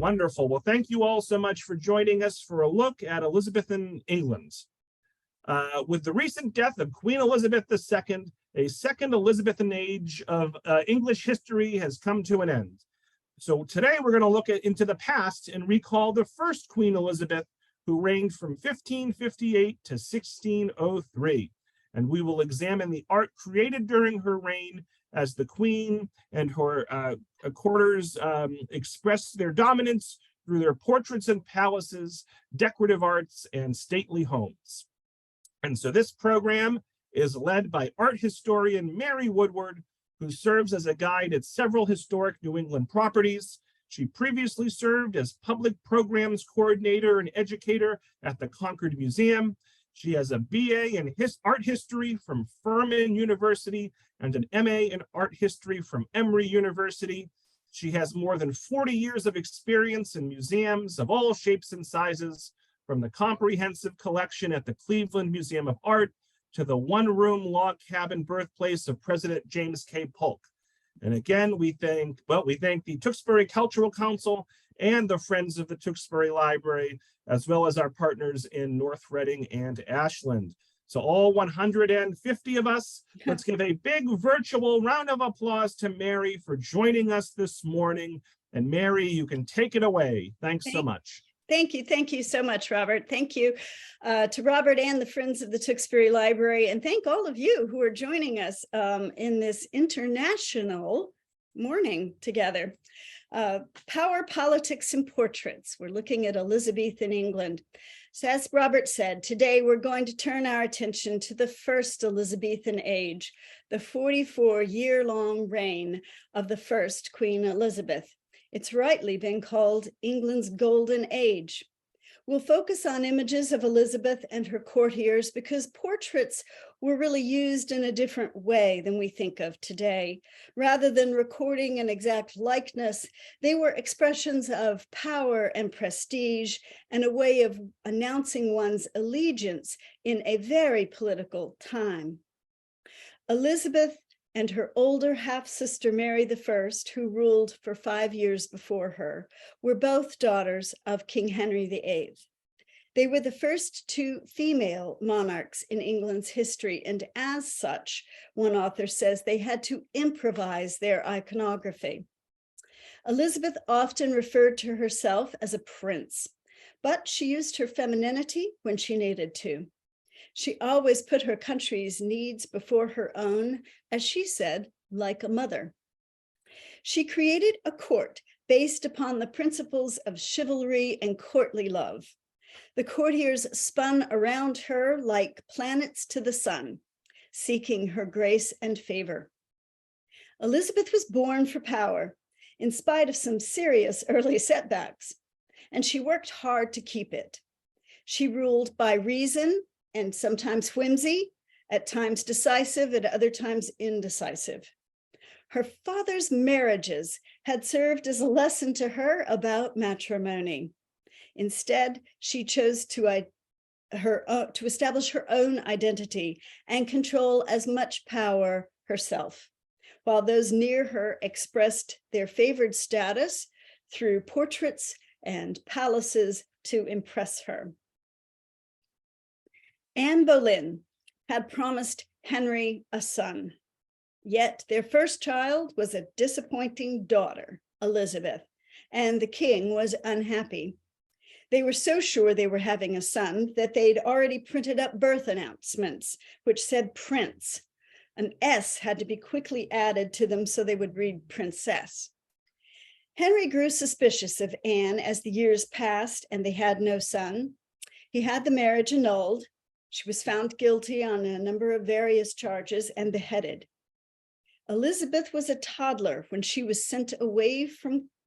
Wonderful. Well, thank you all so much for joining us for a look at Elizabethan England. With the recent death of Queen Elizabeth II, a second Elizabethan age of English history has come to an end. So today we're going to look into the past and recall the first Queen Elizabeth, who reigned from 1558 to 1603. And we will examine the art created during her reign as the Queen and her courtiers expressed their dominance through their portraits and palaces, decorative arts, and stately homes. And so this program is led by art historian Mary Woodward, who serves as a guide at several historic New England properties. She previously served as public programs coordinator and educator at the Concord Museum. She has a BA in art history from Furman University and an MA in art history from Emory University. She has more than 40 years of experience in museums of all shapes and sizes, from the comprehensive collection at the Cleveland Museum of Art to the one-room log cabin birthplace of President James K. Polk. And again, we thank the Tewksbury Cultural Council and the Friends of the Tewksbury Library, as well as our partners in North Reading and Ashland. So all 150 of us, let's give a big virtual round of applause to Mary for joining us this morning. And Mary, you can take it away. Thanks so much. Thank you so much, Robert. Thank you to Robert and the Friends of the Tewksbury Library, and thank all of you who are joining us in this international morning together. Power, Politics, and Portraits. We're looking at Elizabethan England. So as Robert said, today we're going to turn our attention to the first Elizabethan age, the 44-year-long reign of the first Queen Elizabeth. It's rightly been called England's Golden Age. We'll focus on images of Elizabeth and her courtiers because portraits were really used in a different way than we think of today. Rather than recording an exact likeness, they were expressions of power and prestige and a way of announcing one's allegiance in a very political time. Elizabeth and her older half-sister Mary I, who ruled for 5 years before her, were both daughters of King Henry VIII. They were the first two female monarchs in England's history, and as such, one author says they had to improvise their iconography. Elizabeth often referred to herself as a prince, but she used her femininity when she needed to. She always put her country's needs before her own, as she said, like a mother. She created a court based upon the principles of chivalry and courtly love. The courtiers spun around her like planets to the sun, seeking her grace and favor. Elizabeth was born for power, in spite of some serious early setbacks, and she worked hard to keep it. She ruled by reason and sometimes whimsy, at times decisive, at other times indecisive. Her father's marriages had served as a lesson to her about matrimony. Instead, she chose to establish her own identity and control as much power herself, while those near her expressed their favored status through portraits and palaces to impress her. Anne Boleyn had promised Henry a son, yet their first child was a disappointing daughter, Elizabeth, and the king was unhappy. They were so sure they were having a son that they'd already printed up birth announcements, which said prince. An S had to be quickly added to them so they would read princess. Henry grew suspicious of Anne as the years passed and they had no son. He had the marriage annulled. She was found guilty on a number of various charges and beheaded. Elizabeth was a toddler when she was sent away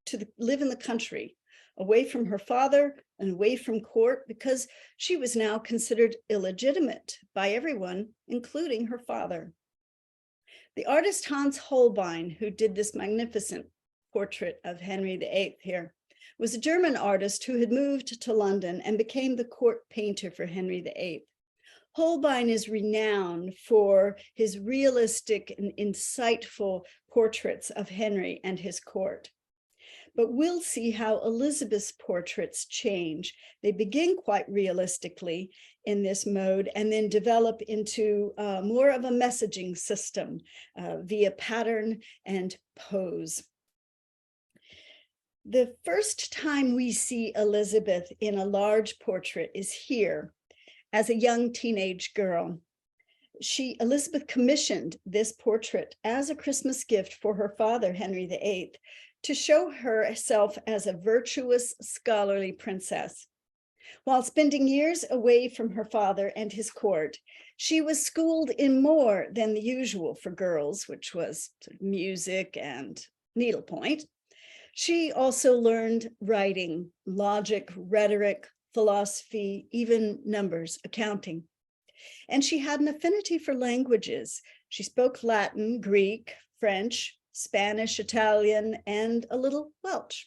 to live in the country, away from her father and away from court, because she was now considered illegitimate by everyone, including her father. The artist Hans Holbein, who did this magnificent portrait of Henry VIII here, was a German artist who had moved to London and became the court painter for Henry VIII. Holbein is renowned for his realistic and insightful portraits of Henry and his court. but we'll see how Elizabeth's portraits change. They begin quite realistically in this mode and then develop into more of a messaging system via pattern and pose. The first time we see Elizabeth in a large portrait is here as a young teenage girl. Elizabeth commissioned this portrait as a Christmas gift for her father, Henry VIII, to show herself as a virtuous, scholarly princess. While spending years away from her father and his court, she was schooled in more than the usual for girls, which was music and needlepoint. She also learned writing, logic, rhetoric, philosophy, even numbers, accounting. And she had an affinity for languages. She spoke Latin, Greek, French, Spanish, Italian, and a little Welsh.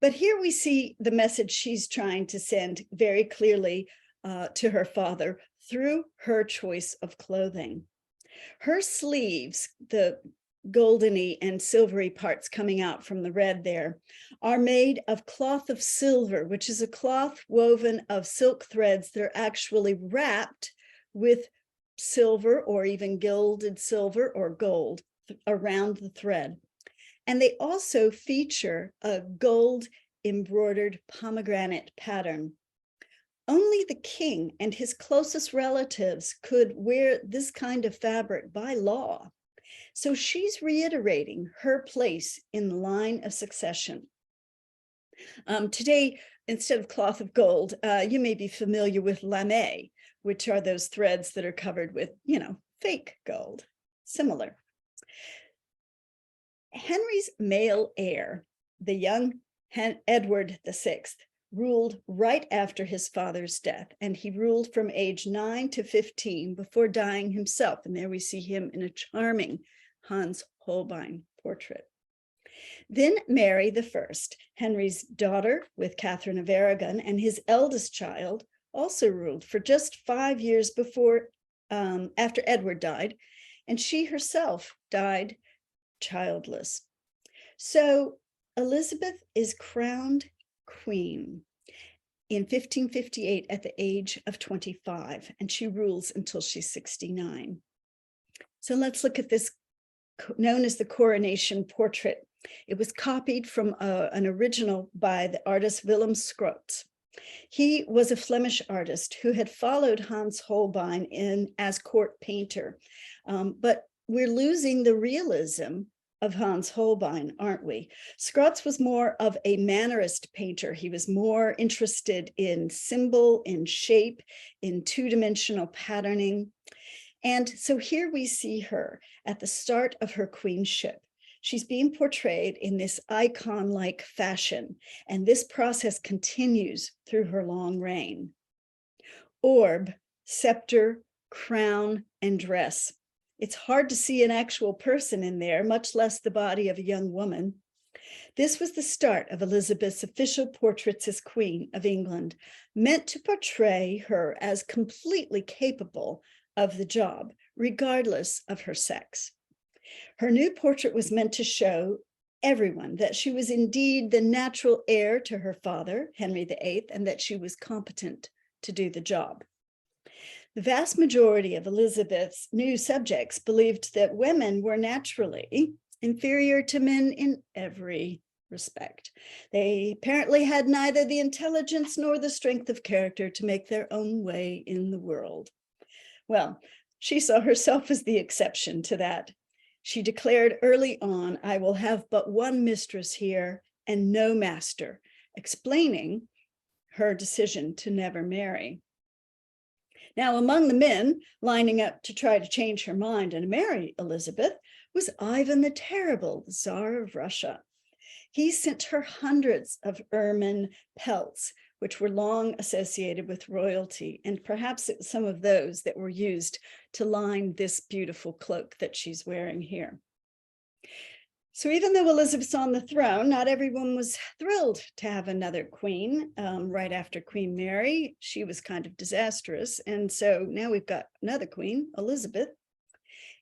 But here we see the message she's trying to send very clearly to her father through her choice of clothing. Her sleeves, the goldeny and silvery parts coming out from the red there, are made of cloth of silver, which is a cloth woven of silk threads that are actually wrapped with silver or even gilded silver or gold around the thread. And they also feature a gold embroidered pomegranate pattern. Only the king and his closest relatives could wear this kind of fabric by law. So she's reiterating her place in the line of succession. Today, instead of cloth of gold, you may be familiar with lamé, which are those threads that are covered with, fake gold, similar. Henry's male heir, the young Edward VI, ruled right after his father's death, and he ruled from age 9 to 15 before dying himself. And there we see him in a charming Hans Holbein portrait. Then Mary I, Henry's daughter with Catherine of Aragon, and his eldest child, also ruled for just 5 years after Edward died, and she herself died childless. So Elizabeth is crowned queen in 1558 at the age of 25, and she rules until she's 69. So let's look at this, known as the coronation portrait. It was copied from an original by the artist Willem Scrots. He was a Flemish artist who had followed Hans Holbein as court painter, but we're losing the realism of Hans Holbein, aren't we? Scrots was more of a mannerist painter. He was more interested in symbol, in shape, in two-dimensional patterning. And so here we see her at the start of her queenship. She's being portrayed in this icon-like fashion, and this process continues through her long reign. Orb, scepter, crown, and dress. It's hard to see an actual person in there, much less the body of a young woman. This was the start of Elizabeth's official portraits as Queen of England, meant to portray her as completely capable of the job, regardless of her sex. Her new portrait was meant to show everyone that she was indeed the natural heir to her father, Henry VIII, and that she was competent to do the job. The vast majority of Elizabeth's new subjects believed that women were naturally inferior to men in every respect. They apparently had neither the intelligence nor the strength of character to make their own way in the world. Well, she saw herself as the exception to that. She declared early on, "I will have but one mistress here and no master," explaining her decision to never marry. Now, among the men lining up to try to change her mind and marry Elizabeth was Ivan the Terrible, the Tsar of Russia. He sent her hundreds of ermine pelts, which were long associated with royalty, and perhaps it was some of those that were used to line this beautiful cloak that she's wearing here. So even though Elizabeth's on the throne, not everyone was thrilled to have another queen. Right after Queen Mary, she was kind of disastrous. And so now we've got another queen, Elizabeth.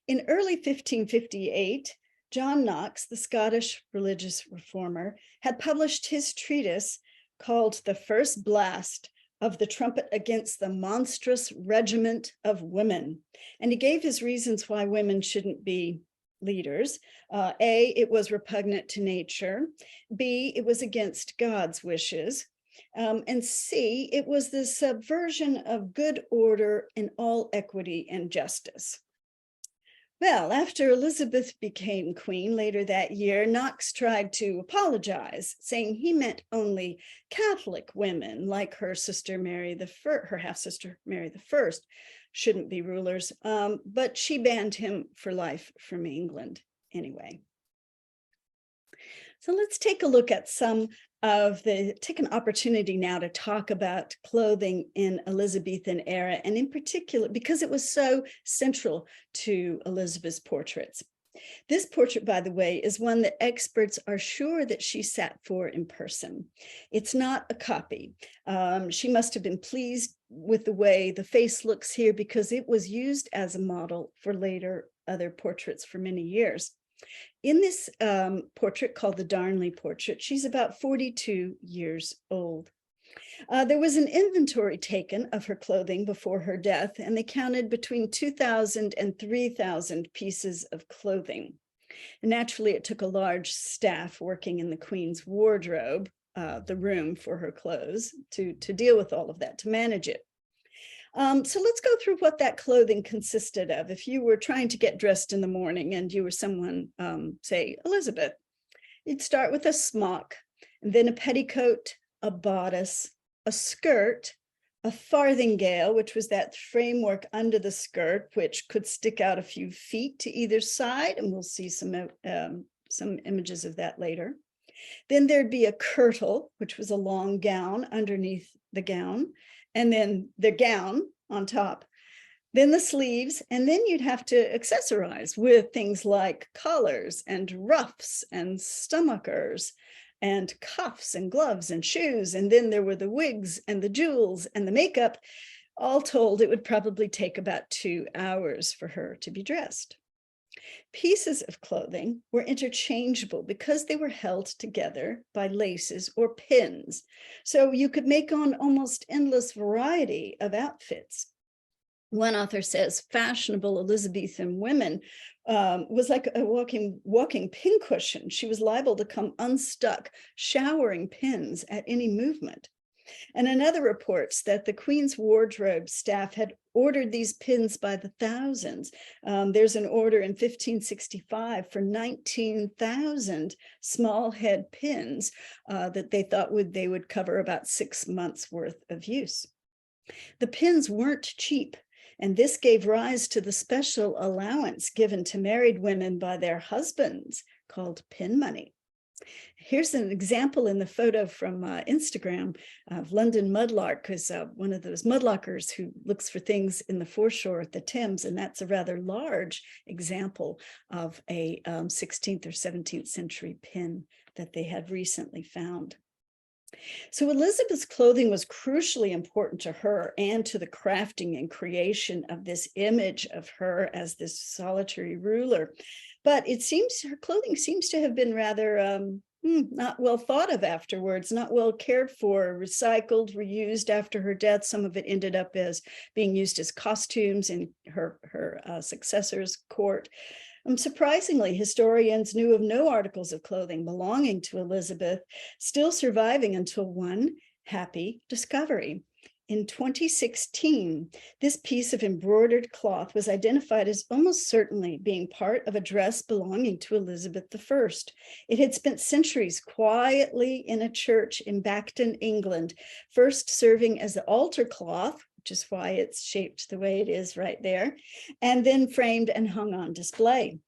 In early 1558, John Knox, the Scottish religious reformer, had published his treatise called The First Blast of the Trumpet Against the Monstrous Regiment of Women. And he gave his reasons why women shouldn't be leaders. A, it was repugnant to nature. B, it was against God's wishes. And C, it was the subversion of good order in all equity and justice. Well, after Elizabeth became queen later that year, Knox tried to apologize, saying he meant only Catholic women, like her sister Mary her half-sister Mary I, shouldn't be rulers, but she banned him for life from England anyway. So let's take a look at take an opportunity now to talk about clothing in Elizabethan era, and in particular, because it was so central to Elizabeth's portraits. This portrait, by the way, is one that experts are sure that she sat for in person. It's not a copy. She must have been pleased with the way the face looks here, because it was used as a model for later other portraits for many years. In this portrait called the Darnley portrait, she's about 42 years old. There was an inventory taken of her clothing before her death, and they counted between 2,000 and 3,000 pieces of clothing. And naturally, it took a large staff working in the Queen's wardrobe, the room for her clothes, to deal with all of that, to manage it. So let's go through what that clothing consisted of. If you were trying to get dressed in the morning and you were someone, say Elizabeth, you'd start with a smock, and then a petticoat, a bodice, a skirt, a farthingale, which was that framework under the skirt, which could stick out a few feet to either side, and we'll see some images of that later. Then there'd be a kirtle, which was a long gown underneath the gown, and then the gown on top, then the sleeves, and then you'd have to accessorize with things like collars and ruffs and stomachers and cuffs and gloves and shoes. And then there were the wigs and the jewels and the makeup. All told, it would probably take about 2 hours for her to be dressed. Pieces of clothing were interchangeable because they were held together by laces or pins. So you could make on almost endless variety of outfits. One author says fashionable Elizabethan women was like a walking pincushion. She was liable to come unstuck, showering pins at any movement. And another reports that the Queen's wardrobe staff had ordered these pins by the thousands. There's an order in 1565 for 19,000 small head pins that they thought they would cover about 6 months worth of use. The pins weren't cheap, and this gave rise to the special allowance given to married women by their husbands called pin money. Here's an example in the photo from Instagram of London Mudlark, who's one of those mudlarkers who looks for things in the foreshore at the Thames, and that's a rather large example of a 16th or 17th century pin that they had recently found. So Elizabeth's clothing was crucially important to her and to the crafting and creation of this image of her as this solitary ruler. But it seems her clothing seems to have been rather not well thought of afterwards, not well cared for, recycled, reused after her death. Some of it ended up as being used as costumes in her successor's court. Surprisingly, historians knew of no articles of clothing belonging to Elizabeth still surviving until one happy discovery. In 2016, this piece of embroidered cloth was identified as almost certainly being part of a dress belonging to Elizabeth I. It had spent centuries quietly in a church in Bacton, England, first serving as the altar cloth, which is why it's shaped the way it is right there, and then framed and hung on display.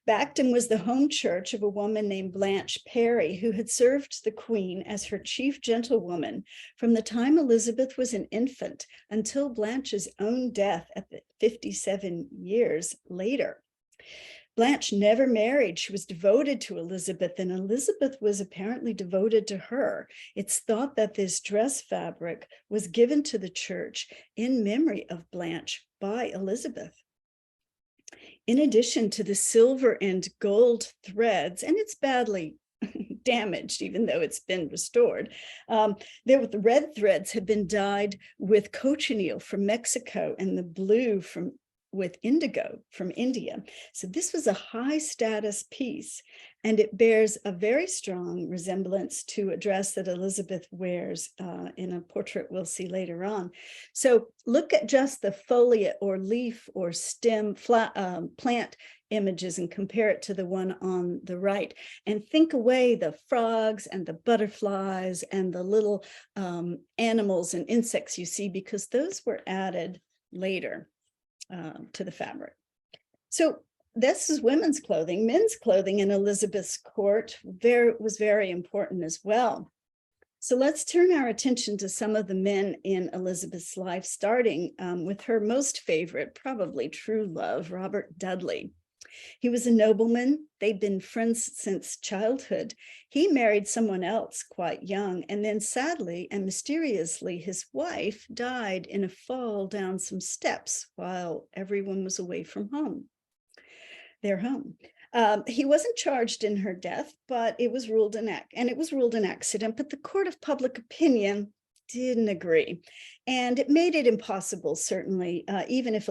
Bacton was the home church of a woman named Blanche Parry, who had served the Queen as her chief gentlewoman from the time Elizabeth was an infant until Blanche's own death at 57 years later. Blanche never married. She was devoted to Elizabeth, and Elizabeth was apparently devoted to her. It's thought that this dress fabric was given to the church in memory of Blanche by Elizabeth. In addition to the silver and gold threads, and it's badly damaged, even though it's been restored. The red threads had been dyed with cochineal from Mexico and the blue with indigo from India. So this was a high status piece, and it bears a very strong resemblance to a dress that Elizabeth wears in a portrait we'll see later on. So look at just the foliate or leaf or stem plant images and compare it to the one on the right, and think away the frogs and the butterflies and the little animals and insects you see, because those were added later to the fabric. So this is women's clothing. Men's clothing in Elizabeth's court was very important as well. So let's turn our attention to some of the men in Elizabeth's life, starting with her most favorite, probably true love, Robert Dudley. He was a nobleman. They'd been friends since childhood. He married someone else quite young, and then sadly and mysteriously, his wife died in a fall down some steps while everyone was away from their home. He wasn't charged in her death, but it was ruled an accident, but the court of public opinion didn't agree. And it made it impossible, certainly, even if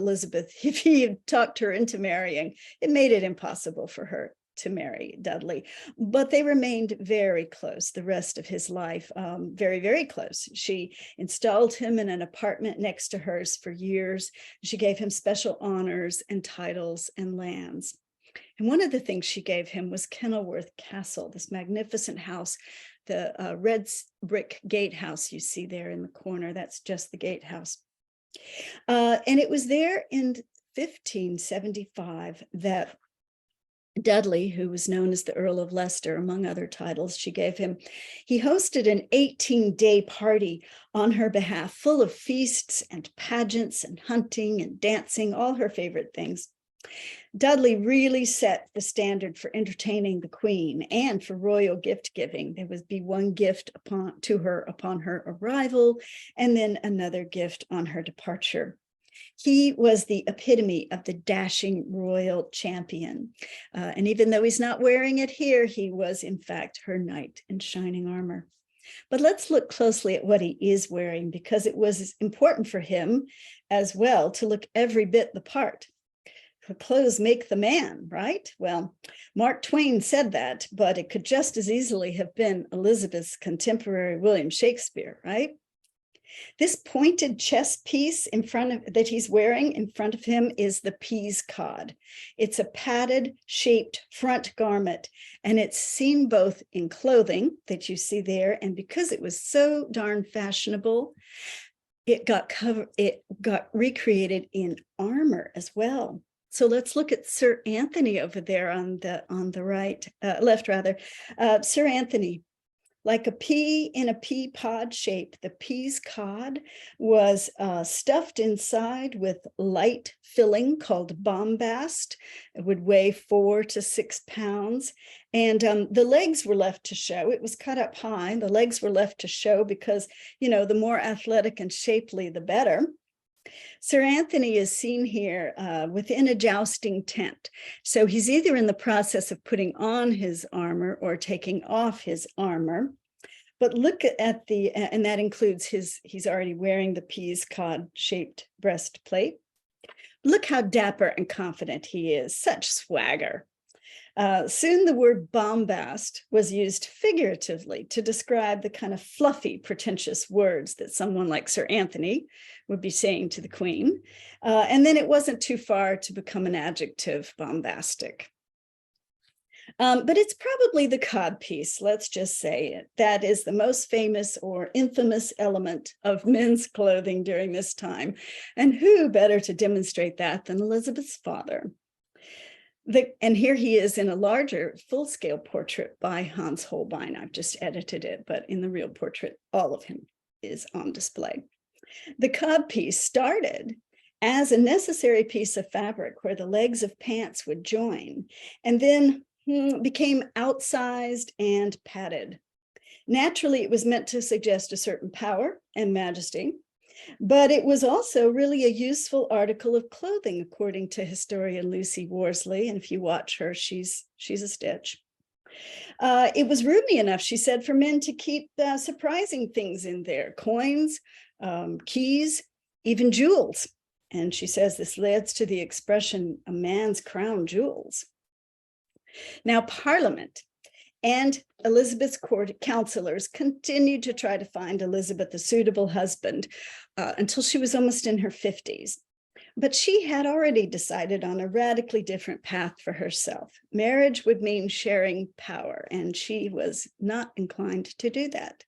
he had talked her into marrying, it made it impossible for her to marry Dudley. But they remained very close the rest of his life, very, very close. She installed him in an apartment next to hers for years. She gave him special honors and titles and lands. And one of the things she gave him was Kenilworth Castle, this magnificent house, the red brick gatehouse you see there in the corner. That's just the gatehouse. And it was there in 1575 that Dudley, who was known as the Earl of Leicester, among other titles she gave him, he hosted an 18-day party on her behalf, full of feasts and pageants and hunting and dancing, all her favorite things. Dudley really set the standard for entertaining the Queen and for royal gift giving. There would be one gift to her upon her arrival, and then another gift on her departure. He was the epitome of the dashing royal champion. And even though he's not wearing it here, he was, in fact, her knight in shining armor. But let's look closely at what he is wearing, because it was important for him as well to look every bit the part. Clothes make the man, right? Well, Mark Twain said that, but it could just as easily have been Elizabeth's contemporary William Shakespeare, right? This pointed chest piece that he's wearing in front of him is the peas cod. It's a padded, shaped front garment, and it's seen both in clothing that you see there, and because it was so darn fashionable, it got recreated in armor as well. So let's look at Sir Anthony over there on the right, left rather. Sir Anthony, like a pea in a pea pod shape, the peas cod was stuffed inside with light filling called bombast. It would weigh 4 to 6 pounds. And the legs were left to show. It was cut up high. The legs were left to show because, the more athletic and shapely, the better. Sir Anthony is seen here within a jousting tent. So he's either in the process of putting on his armor or taking off his armor. But look at and that includes he's already wearing the peas cod shaped breastplate. Look how dapper and confident he is, such swagger. Soon the word bombast was used figuratively to describe the kind of fluffy, pretentious words that someone like Sir Anthony would be saying to the Queen. And then it wasn't too far to become an adjective, bombastic. But it's probably the codpiece, let's just say it. That is the most famous or infamous element of men's clothing during this time. And who better to demonstrate that than Elizabeth's father? And here he is in a larger full-scale portrait by Hans Holbein. I've just edited it, but in the real portrait, all of him is on display. The codpiece started as a necessary piece of fabric where the legs of pants would join, and then became outsized and padded. Naturally, it was meant to suggest a certain power and majesty. But it was also really a useful article of clothing, according to historian Lucy Worsley. And if you watch her, she's a stitch. It was roomy enough, she said, for men to keep surprising things in there, coins, keys, even jewels. And she says this leads to the expression, a man's crown jewels. Now, Parliament and Elizabeth's court counselors continued to try to find Elizabeth a suitable husband until she was almost in her 50s. But she had already decided on a radically different path for herself. Marriage would mean sharing power, and she was not inclined to do that.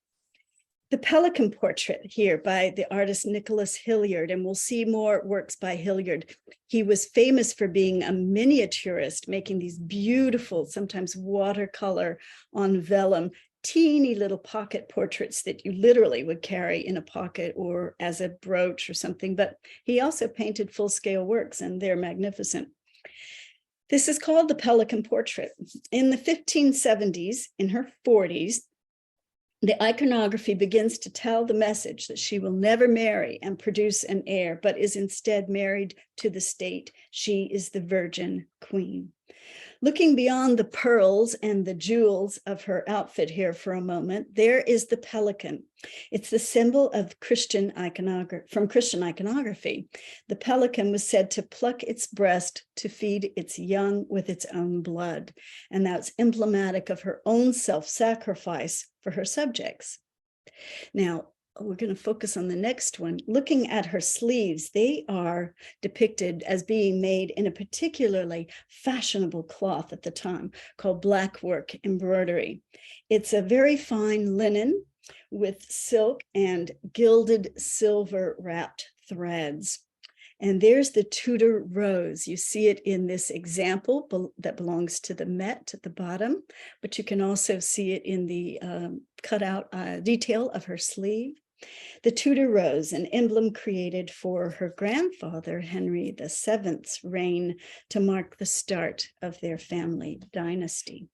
The Pelican portrait here by the artist Nicholas Hilliard, and we'll see more works by Hilliard. He was famous for being a miniaturist, making these beautiful, sometimes watercolor on vellum, teeny little pocket portraits that you literally would carry in a pocket or as a brooch or something. But he also painted full-scale works, and they're magnificent. This is called the Pelican portrait. In the 1570s, in her 40s, the iconography begins to tell the message that she will never marry and produce an heir, but is instead married to the state. She is the Virgin Queen. Looking beyond the pearls and the jewels of her outfit here for a moment, there is the pelican. It's the symbol of Christian iconography. The pelican was said to pluck its breast to feed its young with its own blood. And that's emblematic of her own self-sacrifice for her subjects. Now, we're going to focus on the next one. Looking at her sleeves, they are depicted as being made in a particularly fashionable cloth at the time called black work embroidery. It's a very fine linen with silk and gilded silver wrapped threads. And there's the Tudor rose. You see it in this example that belongs to the Met at the bottom, but you can also see it in the cutout detail of her sleeve. The Tudor rose, an emblem created for her grandfather, Henry VII's reign, to mark the start of their family dynasty.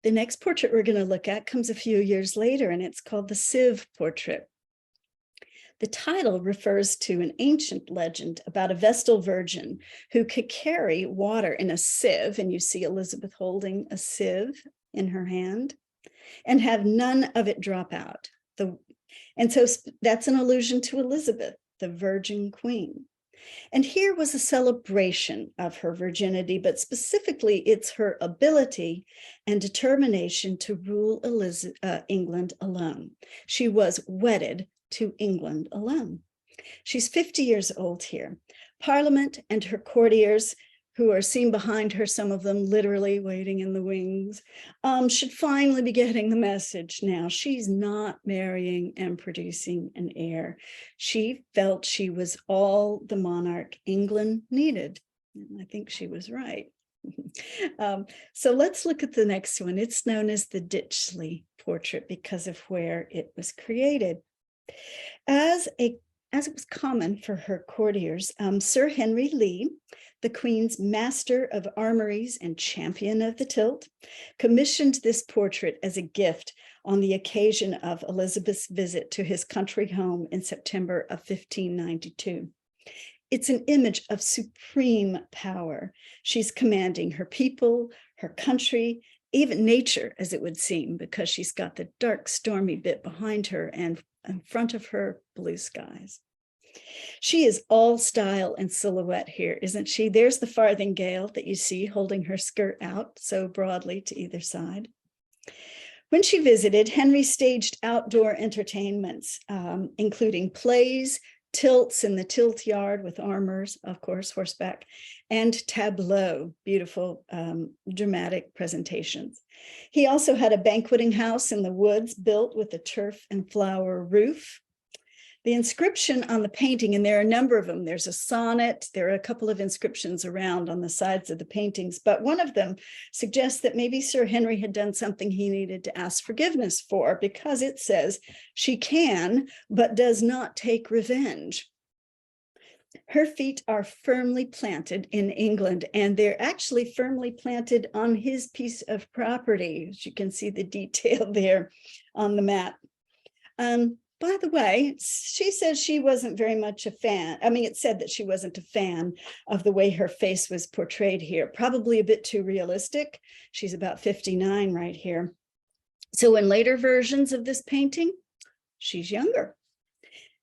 The next portrait we're going to look at comes a few years later, and it's called the Sieve portrait. The title refers to an ancient legend about a Vestal Virgin who could carry water in a sieve, and you see Elizabeth holding a sieve in her hand, and have none of it drop out. And so that's an allusion to Elizabeth, the Virgin Queen. And here was a celebration of her virginity, but specifically it's her ability and determination to rule England alone. She was wedded to England alone. She's 50 years old here. Parliament and her courtiers, who are seen behind her, some of them literally waiting in the wings, should finally be getting the message now. She's not marrying and producing an heir. She felt she was all the monarch England needed. And I think she was right. So let's look at the next one. It's known as the Ditchley portrait because of where it was created. As it was common for her courtiers, Sir Henry Lee, the Queen's master of armories and champion of the tilt, commissioned this portrait as a gift on the occasion of Elizabeth's visit to his country home in September of 1592. It's an image of supreme power. She's commanding her people, her country, even nature, as it would seem, because she's got the dark, stormy bit behind her and in front of her, blue skies. She is all style and silhouette here, isn't she? There's the farthingale that you see holding her skirt out so broadly to either side. When she visited, Henry staged outdoor entertainments, including plays, tilts in the tilt yard with armors, of course, horseback, and tableau, beautiful dramatic presentations. He also had a banqueting house in the woods built with a turf and flower roof. The inscription on the painting, and there are a number of them, there's a sonnet, there are a couple of inscriptions around on the sides of the paintings, but one of them suggests that maybe Sir Henry had done something he needed to ask forgiveness for, because it says, "She can, but does not take revenge." Her feet are firmly planted in England, and they're actually firmly planted on his piece of property. As you can see the detail there on the map. By the way, she says she wasn't very much a fan. I mean, it said that she wasn't a fan of the way her face was portrayed here, probably a bit too realistic. She's about 59 right here. So in later versions of this painting, she's younger.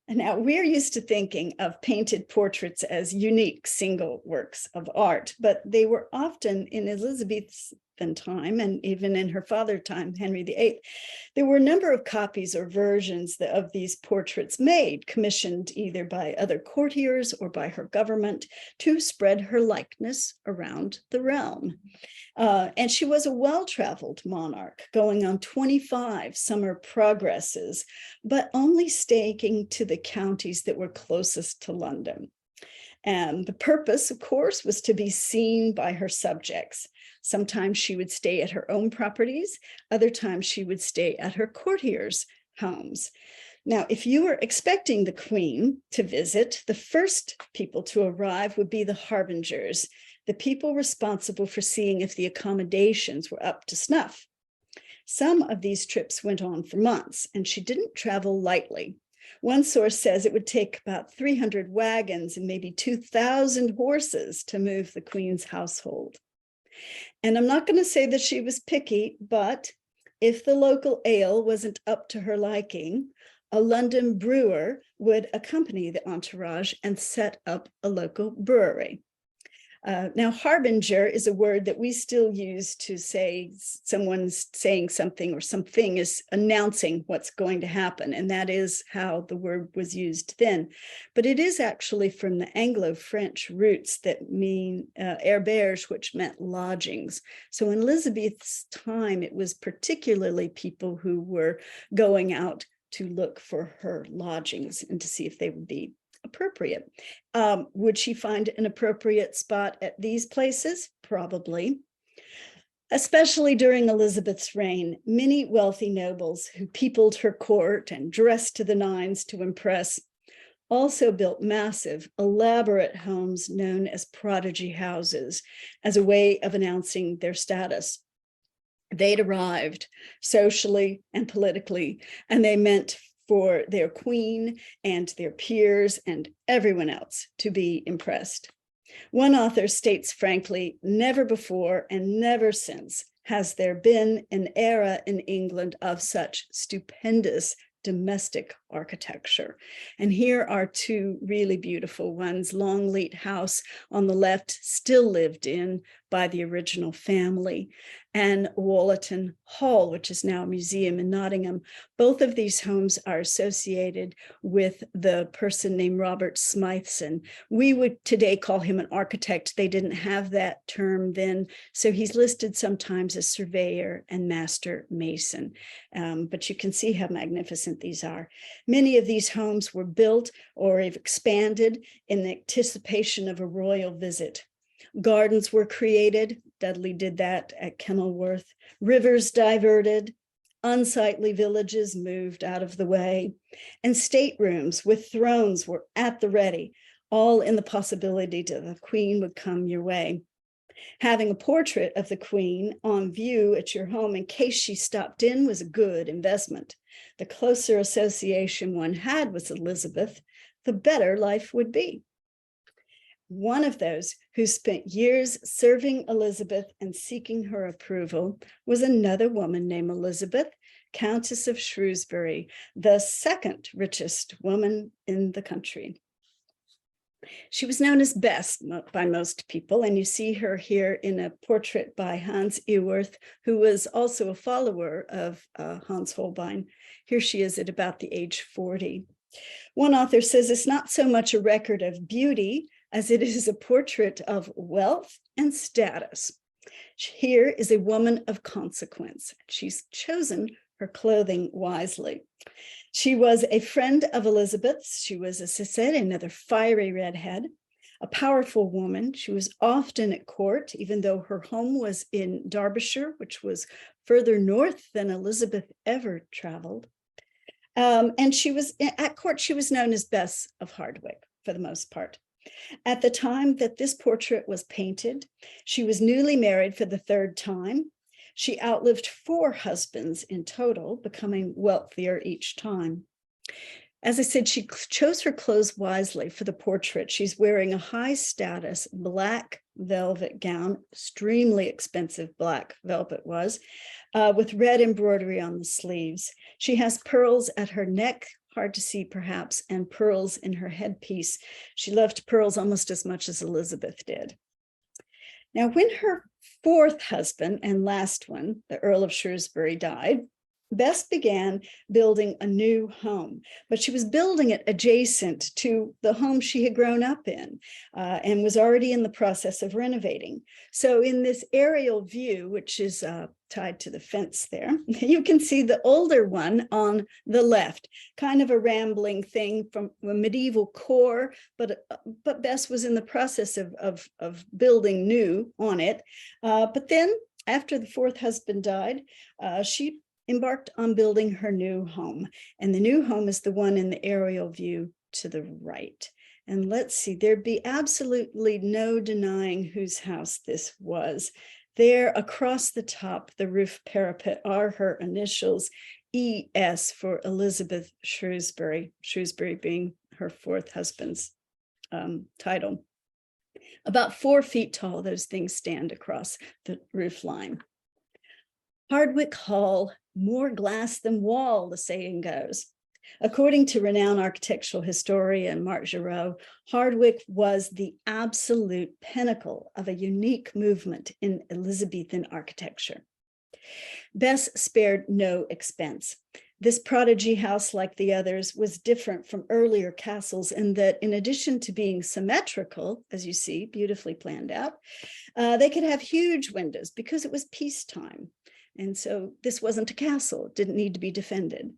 And now we're used to thinking of painted portraits as unique single works of art, but they were often in Elizabethan time and even in her father time, Henry VIII, there were a number of copies or versions of these portraits made, commissioned either by other courtiers or by her government to spread her likeness around the realm. And she was a well-traveled monarch, going on 25 summer progresses, but only staying to the counties that were closest to London. And the purpose, of course, was to be seen by her subjects. Sometimes she would stay at her own properties, other times she would stay at her courtiers' homes. Now, if you were expecting the Queen to visit, the first people to arrive would be the harbingers, the people responsible for seeing if the accommodations were up to snuff. Some of these trips went on for months, and she didn't travel lightly. One source says it would take about 300 wagons and maybe 2,000 horses to move the Queen's household. And I'm not going to say that she was picky, but if the local ale wasn't up to her liking, a London brewer would accompany the entourage and set up a local brewery. Now, harbinger is a word that we still use to say someone's saying something or something is announcing what's going to happen. And that is how the word was used then. But it is actually from the Anglo-French roots that mean herberge, which meant lodgings. So in Elizabeth's time, it was particularly people who were going out to look for her lodgings and to see if they would be appropriate. Would she find an appropriate spot at these places? Probably. Especially during Elizabeth's reign, many wealthy nobles who peopled her court and dressed to the nines to impress also built massive, elaborate homes known as prodigy houses as a way of announcing their status. They'd arrived socially and politically, and they meant for their queen and their peers and everyone else to be impressed. One author states frankly, never before and never since has there been an era in England of such stupendous domestic architecture. And here are two really beautiful ones. Longleat House on the left, still lived in by the original family, and Wollaton Hall, which is now a museum in Nottingham. Both of these homes are associated with the person named Robert Smythson. We would today call him an architect. They didn't have that term then, so he's listed sometimes as surveyor and master mason. But you can see how magnificent these are. Many of these homes were built or expanded in anticipation of a royal visit. Gardens were created. Dudley did that at Kenilworth. Rivers diverted. Unsightly villages moved out of the way. And staterooms with thrones were at the ready, all in the possibility that the Queen would come your way. Having a portrait of the Queen on view at your home in case she stopped in was a good investment. The closer association one had with Elizabeth, the better life would be. One of those who spent years serving Elizabeth and seeking her approval was another woman named Elizabeth, Countess of Shrewsbury, the second richest woman in the country. She was known as Bess by most people, and you see her here in a portrait by Hans Eworth, who was also a follower of Hans Holbein. Here she is at about the age 40. One author says it's not so much a record of beauty as it is a portrait of wealth and status. Here is a woman of consequence. She's chosen her clothing wisely. She was a friend of Elizabeth's. She was, as I said, another fiery redhead, a powerful woman. She was often at court, even though her home was in Derbyshire, which was further north than Elizabeth ever traveled. And she was at court, she was known as Bess of Hardwicke for the most part. At the time that this portrait was painted, she was newly married for the third time. She outlived 4 husbands in total, becoming wealthier each time. As I said, she chose her clothes wisely for the portrait. She's wearing a high status black velvet gown, extremely expensive black velvet was, with red embroidery on the sleeves. She has pearls at her neck, hard to see perhaps, and pearls in her headpiece. She loved pearls almost as much as Elizabeth did. Now, when her fourth husband and last one, the Earl of Shrewsbury, died, Bess began building a new home, but she was building it adjacent to the home she had grown up in and was already in the process of renovating. So in this aerial view, which is tied to the fence there, you can see the older one on the left, kind of a rambling thing from a medieval core, but Bess was in the process of building new on it. But then after the fourth husband died, she embarked on building her new home. And the new home is the one in the aerial view to the right. And let's see, there'd be absolutely no denying whose house this was. There across the top, the roof parapet, are her initials, E.S. for Elizabeth Shrewsbury, Shrewsbury being her fourth husband's title. About 4 feet tall, those things stand across the roof line. Hardwick Hall, more glass than wall, the saying goes. According to renowned architectural historian Mark Giraud, Hardwick was the absolute pinnacle of a unique movement in Elizabethan architecture. Bess spared no expense. This prodigy house, like the others, was different from earlier castles in that, in addition to being symmetrical, as you see, beautifully planned out, they could have huge windows because it was peacetime. And so this wasn't a castle, it didn't need to be defended.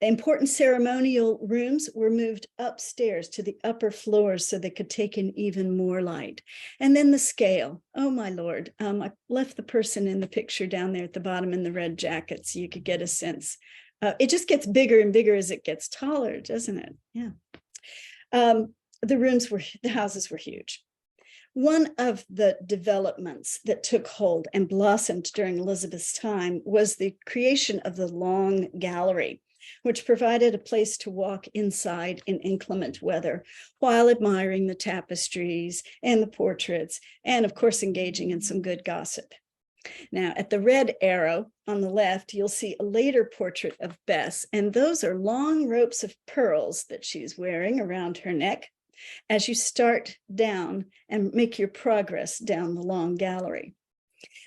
Important ceremonial rooms were moved upstairs to the upper floors so they could take in even more light. And then the scale, oh my Lord, I left the person in the picture down there at the bottom in the red jacket so you could get a sense. It just gets bigger and bigger as it gets taller, doesn't it? Yeah. The houses were huge. One of the developments that took hold and blossomed during Elizabeth's time was the creation of the Long Gallery, which provided a place to walk inside in inclement weather while admiring the tapestries and the portraits, and of course, engaging in some good gossip. Now, at the red arrow on the left, you'll see a later portrait of Bess, and those are long ropes of pearls that she's wearing around her neck as you start down and make your progress down the Long Gallery.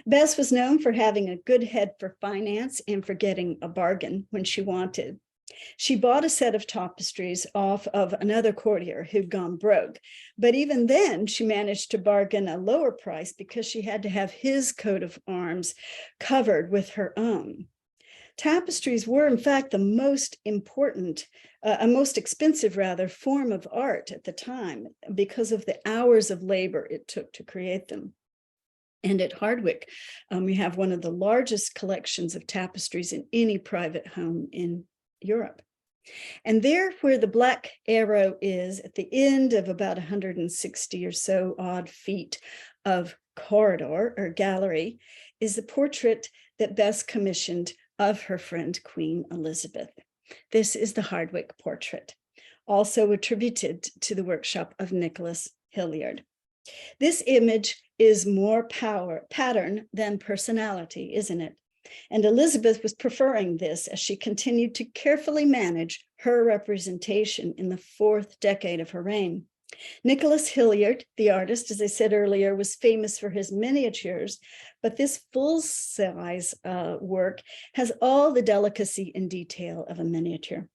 Bess was known for having a good head for finance and for getting a bargain when she wanted. She bought a set of tapestries off of another courtier who'd gone broke, but even then she managed to bargain a lower price because she had to have his coat of arms covered with her own. Tapestries were, in fact, the most important, most expensive, rather, form of art at the time because of the hours of labor it took to create them. And at Hardwick, we have one of the largest collections of tapestries in any private home in Europe. And there, where the black arrow is, at the end of about 160 or so odd feet of corridor or gallery, is the portrait that Bess commissioned of her friend Queen Elizabeth. This is the Hardwick portrait, also attributed to the workshop of Nicholas Hilliard. This image is more pattern than personality, isn't it? And Elizabeth was preferring this as she continued to carefully manage her representation in the 4th decade of her reign. Nicholas Hilliard, the artist, as I said earlier, was famous for his miniatures, but this full-size work has all the delicacy and detail of a miniature.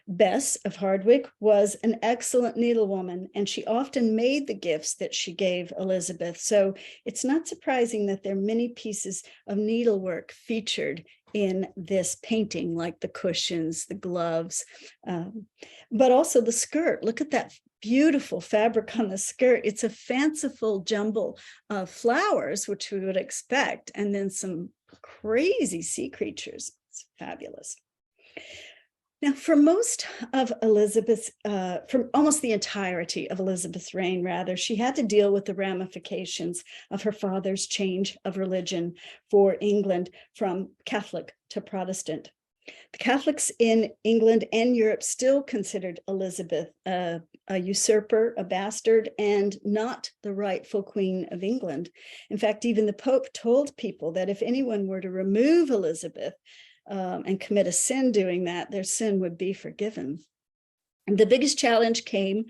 Bess of Hardwick was an excellent needlewoman, and she often made the gifts that she gave Elizabeth. So it's not surprising that there are many pieces of needlework featured in this painting, like the cushions, the gloves, but also the skirt. Look at that beautiful fabric on the skirt. It's a fanciful jumble of flowers, which we would expect, and then some crazy sea creatures. It's fabulous. Now, for most of Elizabeth's, for almost the entirety of Elizabeth's reign, rather, she had to deal with the ramifications of her father's change of religion for England from Catholic to Protestant. The Catholics in England and Europe still considered Elizabeth a usurper, a bastard, and not the rightful Queen of England. In fact, even the Pope told people that if anyone were to remove Elizabeth and commit a sin doing that, their sin would be forgiven. And the biggest challenge came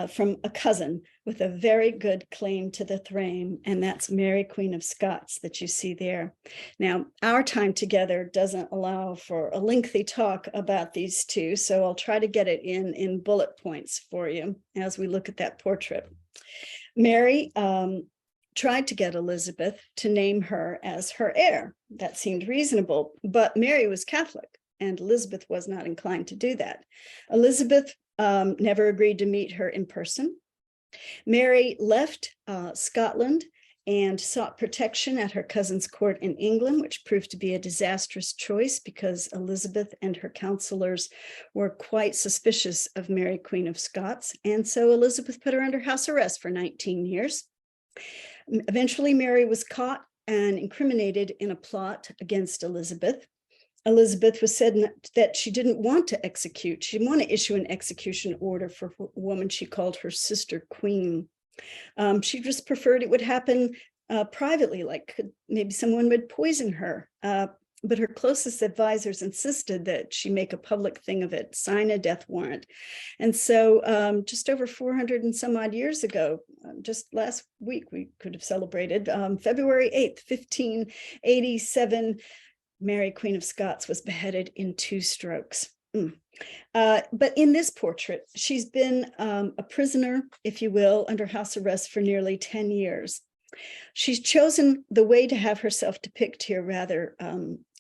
from a cousin with a very good claim to the throne, and that's Mary, Queen of Scots, that you see there. Now, our time together doesn't allow for a lengthy talk about these two, so I'll try to get it in bullet points for you as we look at that portrait. Mary tried to get Elizabeth to name her as her heir. That seemed reasonable, but Mary was Catholic, and Elizabeth was not inclined to do that. Elizabeth never agreed to meet her in person. Mary left Scotland and sought protection at her cousin's court in England, which proved to be a disastrous choice because Elizabeth and her counselors were quite suspicious of Mary, Queen of Scots. And so Elizabeth put her under house arrest for 19 years. Eventually, Mary was caught and incriminated in a plot against Elizabeth. Elizabeth was said that she didn't want to execute. She didn't want to issue an execution order for a woman she called her sister queen. She just preferred it would happen privately, like maybe someone would poison her. But her closest advisors insisted that she make a public thing of it, sign a death warrant. And so just over 400 and some odd years ago, just last week, we could have celebrated February 8th, 1587, Mary, Queen of Scots, was beheaded in 2 strokes. But in this portrait, she's been a prisoner, if you will, under house arrest for nearly 10 years. She's chosen the way to have herself depicted here rather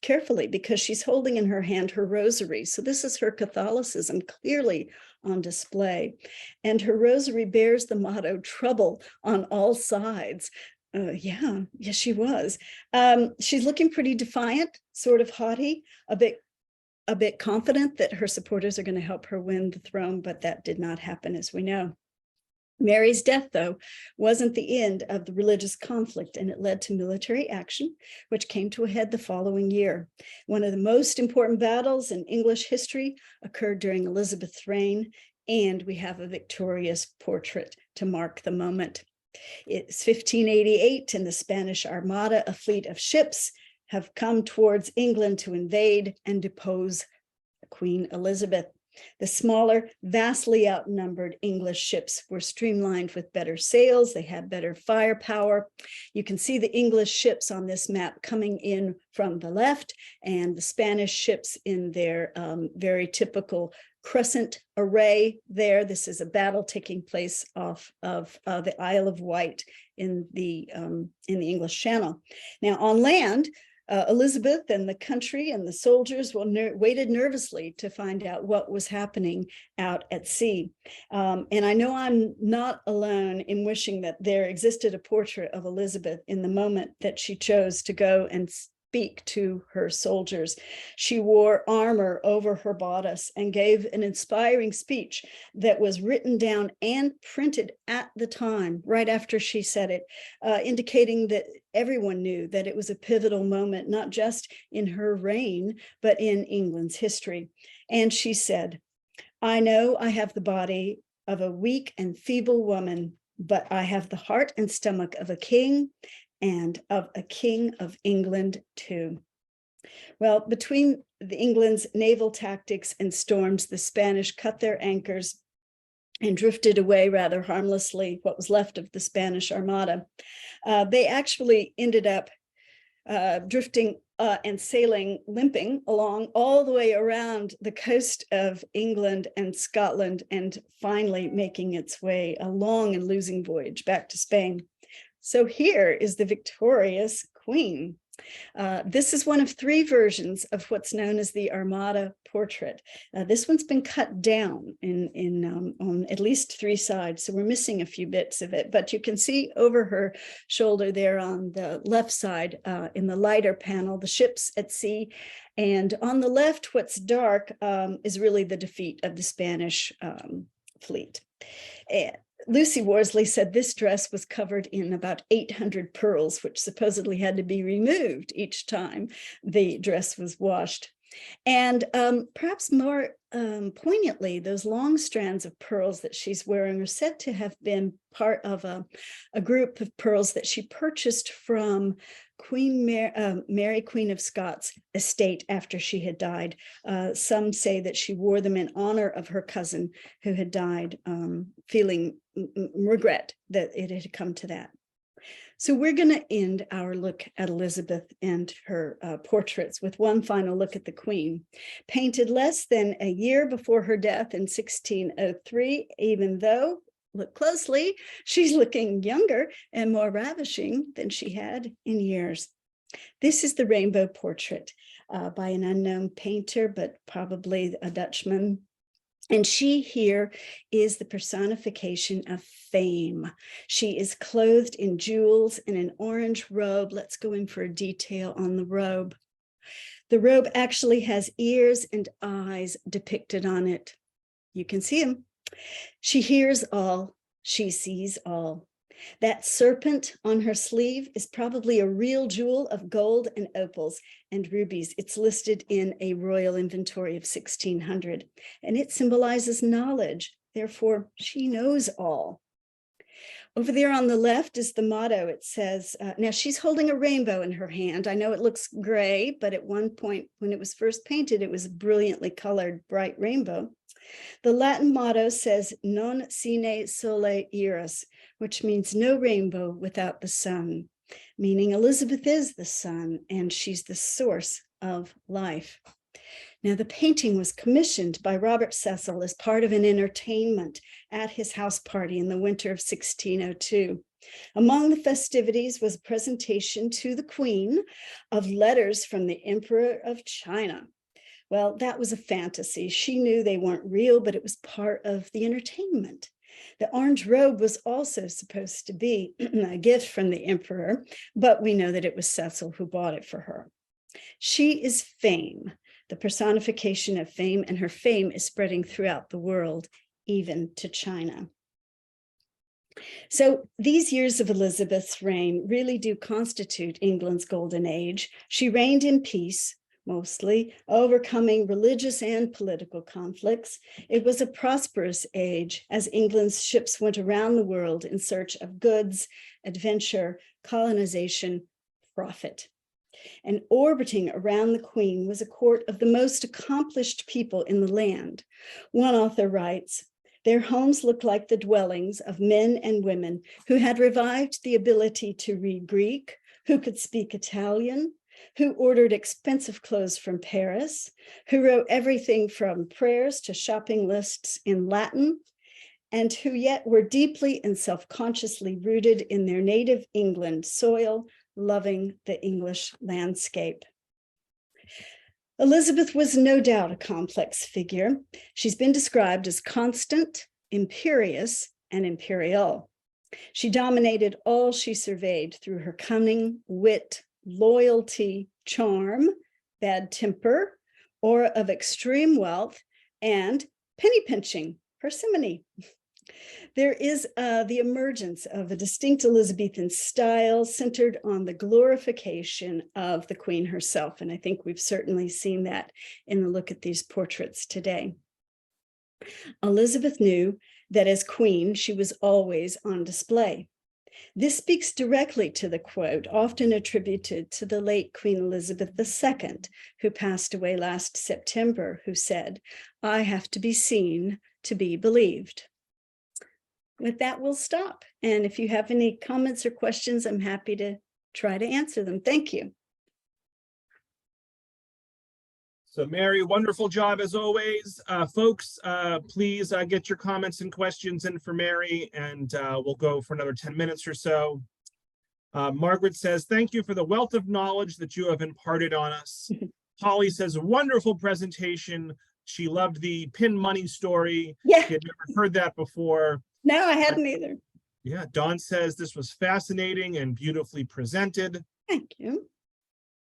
carefully because she's holding in her hand her rosary. So this is her Catholicism clearly on display. And her rosary bears the motto, "Trouble on all sides." Yes, she was. She's looking pretty defiant, sort of haughty, a bit confident that her supporters are going to help her win the throne, but that did not happen, as we know. Mary's death, though, wasn't the end of the religious conflict, and it led to military action, which came to a head the following year. One of the most important battles in English history occurred during Elizabeth's reign, and we have a victorious portrait to mark the moment. It's 1588, and the Spanish Armada, a fleet of ships, have come towards England to invade and depose Queen Elizabeth. The smaller, vastly outnumbered English ships were streamlined with better sails. They had better firepower. You can see the English ships on this map coming in from the left, and the Spanish ships in their very typical crescent array there. This is a battle taking place off of the Isle of Wight in the English Channel. Now, on land, Elizabeth and the country and the soldiers waited nervously to find out what was happening out at sea. And I know I'm not alone in wishing that there existed a portrait of Elizabeth in the moment that she chose to go and speak to her soldiers. She wore armor over her bodice and gave an inspiring speech that was written down and printed at the time, right after she said it, indicating that everyone knew that it was a pivotal moment, not just in her reign, but in England's history. And she said, "I know I have the body of a weak and feeble woman, but I have the heart and stomach of a king, and of a king of England too." Well, between England's naval tactics and storms, the Spanish cut their anchors and drifted away rather harmlessly, what was left of the Spanish Armada. They actually ended up drifting and sailing, limping along all the way around the coast of England and Scotland, and finally making its way, a long and losing voyage, back to Spain. So here is the victorious Queen. This is one of 3 versions of what's known as the Armada portrait. This one's been cut down on at least 3 sides, so we're missing a few bits of it, but you can see over her shoulder there on the left side in the lighter panel, the ships at sea, and on the left, what's dark is really the defeat of the Spanish fleet. Lucy Worsley said this dress was covered in about 800 pearls, which supposedly had to be removed each time the dress was washed. And perhaps more poignantly, those long strands of pearls that she's wearing are said to have been part of a group of pearls that she purchased from Mary, Queen of Scots' estate after she had died. Some say that she wore them in honor of her cousin who had died, feeling regret that it had come to that. So we're going to end our look at Elizabeth and her portraits with one final look at the Queen. Painted less than a year before her death in 1603, even though, look closely, she's looking younger and more ravishing than she had in years. This is the Rainbow Portrait by an unknown painter, but probably a Dutchman. And she here is the personification of fame. She is clothed in jewels and an orange robe. Let's go in for a detail on the robe. The robe actually has ears and eyes depicted on it. You can see them. She hears all, she sees all. That serpent on her sleeve is probably a real jewel of gold and opals and rubies. It's listed in a royal inventory of 1600, and it symbolizes knowledge. Therefore, she knows all. Over there on the left is the motto. It says, now she's holding a rainbow in her hand. I know it looks gray, but at one point when it was first painted, it was a brilliantly colored, bright rainbow. The Latin motto says, non sine sole iris, which means no rainbow without the sun, meaning Elizabeth is the sun and she's the source of life. Now, the painting was commissioned by Robert Cecil as part of an entertainment at his house party in the winter of 1602. Among the festivities was a presentation to the Queen of letters from the Emperor of China. Well, that was a fantasy. She knew they weren't real, but it was part of the entertainment. The orange robe was also supposed to be a gift from the emperor, but we know that it was Cecil who bought it for her. She is fame, the personification of fame, and her fame is spreading throughout the world, even to China. So these years of Elizabeth's reign really do constitute England's golden age. She reigned in peace, mostly, overcoming religious and political conflicts. It was a prosperous age as England's ships went around the world in search of goods, adventure, colonization, profit. And orbiting around the Queen was a court of the most accomplished people in the land. One author writes, their homes looked like the dwellings of men and women who had revived the ability to read Greek, who could speak Italian, who ordered expensive clothes from Paris, who wrote everything from prayers to shopping lists in Latin, and who yet were deeply and self-consciously rooted in their native England soil, loving the English landscape. Elizabeth was no doubt a complex figure. She's been described as constant, imperious, and imperial. She dominated all she surveyed through her cunning, wit, loyalty, charm, bad temper, aura of extreme wealth, and penny pinching, parsimony. There is the emergence of a distinct Elizabethan style centered on the glorification of the Queen herself, and I think we've certainly seen that in the look at these portraits today. Elizabeth knew that as Queen, she was always on display. This speaks directly to the quote often attributed to the late Queen Elizabeth II, who passed away last September, who said, "I have to be seen to be believed." With that, we'll stop. And if you have any comments or questions, I'm happy to try to answer them. Thank you. So Mary, wonderful job as always. Folks, please get your comments and questions in for Mary, and we'll go for another 10 minutes or so. Margaret says, thank you for the wealth of knowledge that you have imparted on us. Holly says, wonderful presentation. She loved the pin money story. Yeah. She had never heard that before. No, I hadn't either. Yeah, Dawn says this was fascinating and beautifully presented. Thank you.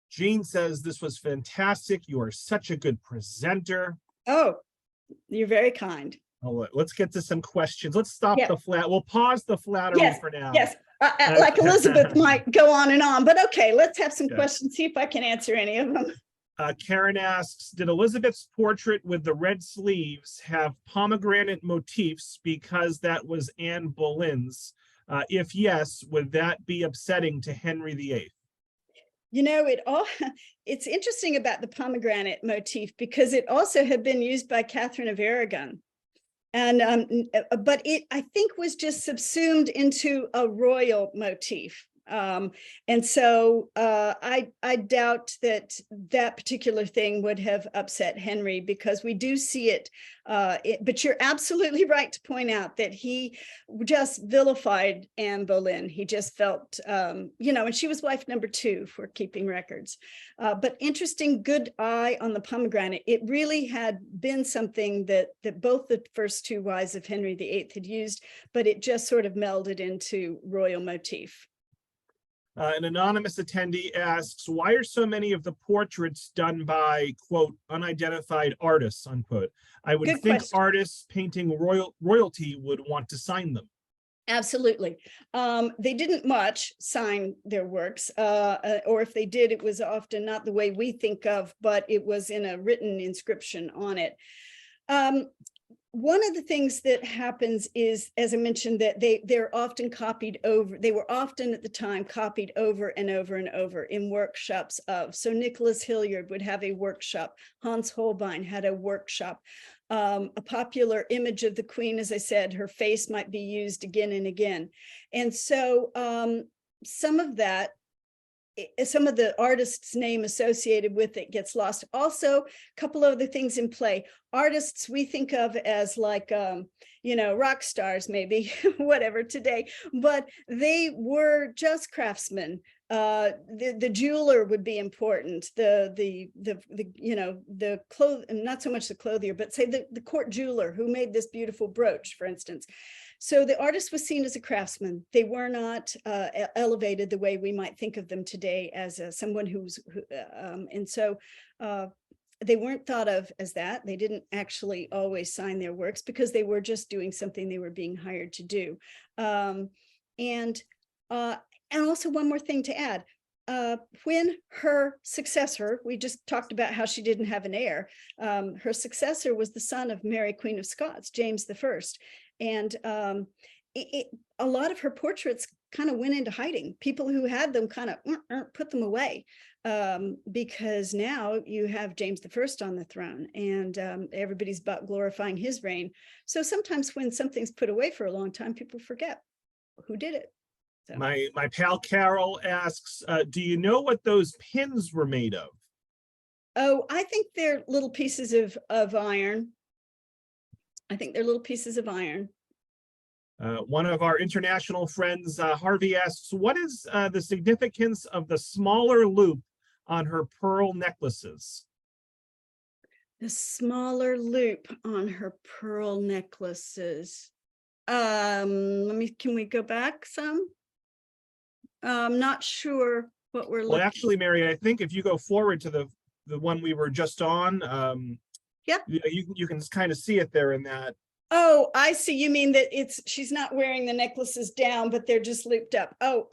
Jean says this was fantastic. You are such a good presenter. Oh, you're very kind. Oh, let's get to some questions. Let's stop the flat. We'll pause the flattery for now. Yes, like Elizabeth might go on and on, but okay, let's have some questions, see if I can answer any of them. Karen asks, did Elizabeth's portrait with the red sleeves have pomegranate motifs because that was Anne Boleyn's? If yes, would that be upsetting to Henry VIII? You know, it's interesting about the pomegranate motif because it also had been used by Catherine of Aragon. And but it, I think, was just subsumed into a royal motif. And so I doubt that that particular thing would have upset Henry, because we do see it, but you're absolutely right to point out that he just vilified Anne Boleyn. He just felt, you know, and she was wife number 2 for keeping records. But interesting, good eye on the pomegranate. It really had been something that both the first 2 wives of Henry VIII had used, but it just sort of melded into royal motif. An anonymous attendee asks, why are so many of the portraits done by, quote, unidentified artists, unquote? I would Good think question. artists painting royalty would want to sign them. Absolutely. They didn't much sign their works, or if they did, it was often not the way we think of, but it was in a written inscription on it. One of the things that happens is, as I mentioned, that they're often copied over. They were often at the time copied over and over and over in workshops of. So Nicholas Hilliard would have a workshop. Hans Holbein had a workshop. A popular image of the Queen, as I said, her face might be used again and again. And so some of that, some of the artist's name associated with it gets lost. Also, a couple of other things in play. Artists we think of as like, you know, rock stars, maybe, whatever today, but they were just craftsmen. The jeweler would be important. The you know, the clothes, not so much the clothier, but say the court jeweler who made this beautiful brooch, for instance. So the artist was seen as a craftsman. They were not elevated the way we might think of them today as someone who's, and so they weren't thought of as that. They didn't actually always sign their works because they were just doing something they were being hired to do. And also one more thing to add. When her successor, we just talked about how she didn't have an heir. Her successor was the son of Mary, Queen of Scots, James I. And a lot of her portraits kind of went into hiding. People who had them kind of put them away, because now you have James I on the throne, and everybody's about glorifying his reign. So sometimes when something's put away for a long time, people forget who did it. So. My pal Carol asks, do you know what those pins were made of? Oh, I think they're little pieces of iron. I think they're little pieces of iron. One of our international friends, Harvey, asks, what is the significance of the smaller loop on her pearl necklaces? The smaller loop on her pearl necklaces. Can we go back some? I'm not sure what we're looking. Well, actually, Mary, I think if you go forward to the one we were just on, yeah, you can kind of see it there in that. Oh, I see. You mean that she's not wearing the necklaces down, but they're just looped up. Oh,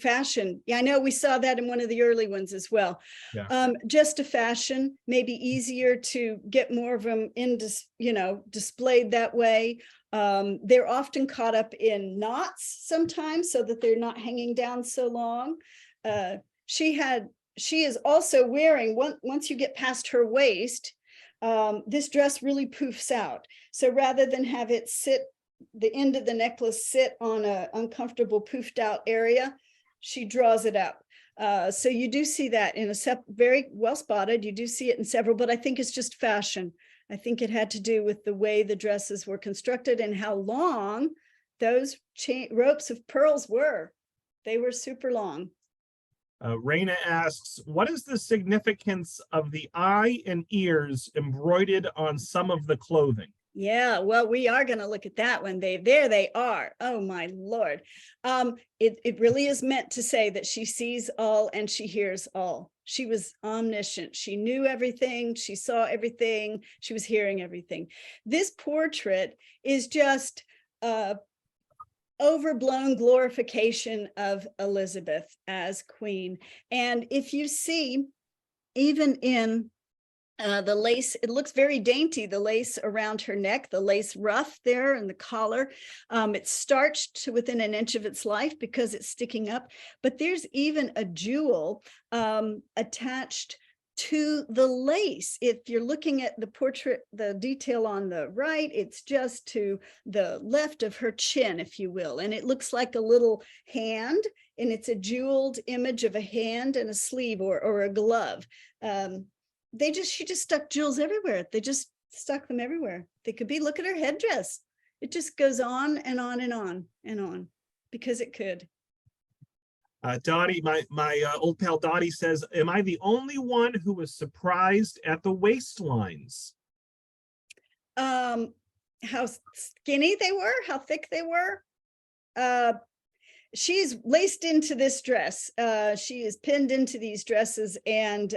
fashion. Yeah, I know we saw that in one of the early ones as well. Yeah. Just a fashion, maybe easier to get more of them in, you know, displayed that way. They're often caught up in knots sometimes so that they're not hanging down so long. She is also wearing, once you get past her waist, this dress really poofs out. So rather than have it sit, the end of the necklace sit on an uncomfortable poofed out area, she draws it up. So you do see that in very well spotted. You do see it in several, but I think it's just fashion. I think it had to do with the way the dresses were constructed and how long those ropes of pearls were. They were super long. Raina asks, what is the significance of the eye and ears embroidered on some of the clothing? Yeah, well, we are going to look at that one. There they are. Oh, my Lord. It really is meant to say that she sees all and she hears all. She was omniscient. She knew everything. She saw everything. She was hearing everything. This portrait is just overblown glorification of Elizabeth as queen. And if you see even in the lace, it looks very dainty, the lace around her neck, the lace ruff there and the collar. It's starched to within an inch of its life because it's sticking up. But there's even a jewel attached to the lace. If you're looking at the portrait, the detail on the right, it's just to the left of her chin, if you will. And it looks like a little hand, and it's a jeweled image of a hand and a sleeve or a glove. She just stuck jewels everywhere. They just stuck them everywhere. They could be, look at her headdress. It just goes on and on and on and on because it could. Dottie, my old pal Dottie says, am I the only one who was surprised at the waistlines? How skinny they were, how thick they were. She's laced into this dress. She is pinned into these dresses. And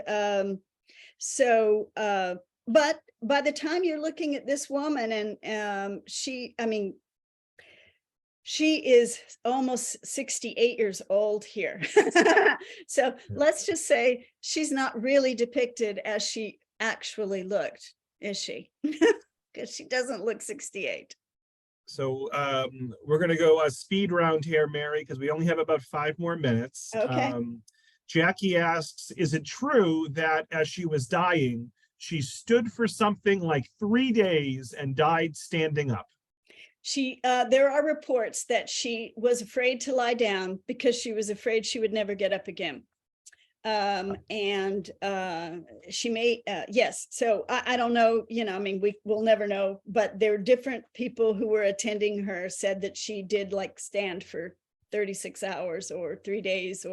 but by the time you're looking at this woman, and she is almost 68 years old here. So let's just say she's not really depicted as she actually looked, is she? Because she doesn't look 68. So we're going to go a speed round here, Mary, because we only have about 5 more minutes. Okay. Jackie asks, is it true that as she was dying, she stood for something like 3 days and died standing up? There are reports that she was afraid to lie down because she was afraid she would never get up again. She may, yes. So I don't know, we'll never know, but there are different people who were attending her said that she did like stand for 36 hours or 3 days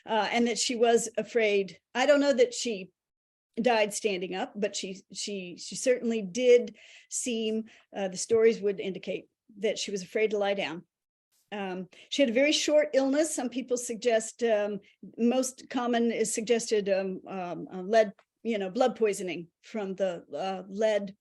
and that she was afraid. I don't know that she died standing up, but she certainly did seem, the stories would indicate that she was afraid to lie down. She had a very short illness. Some people suggest, most common is suggested lead, blood poisoning from the lead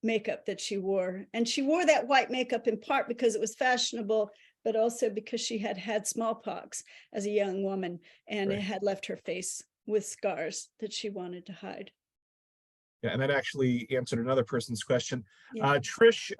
makeup that she wore. And she wore that white makeup in part because it was fashionable, but also because she had had smallpox as a young woman, and it had left her face with scars that she wanted to hide. Yeah, and that actually answered another person's question. Yeah. Trish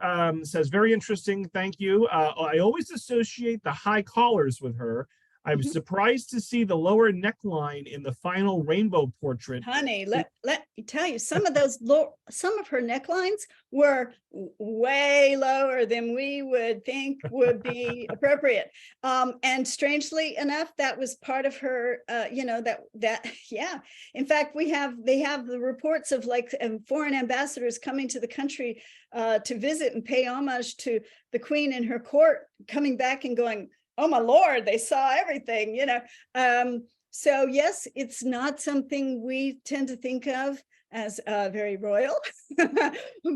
says, very interesting, thank you. I always associate the high collars with her. I was surprised to see the lower neckline in the final rainbow portrait. Honey, let me tell you, some of her necklines were way lower than we would think would be appropriate. And strangely enough, that was part of her, yeah. In fact, they have the reports of like foreign ambassadors coming to the country to visit and pay homage to the Queen and her court, coming back and going, oh my Lord, they saw everything, So yes, it's not something we tend to think of as very royal,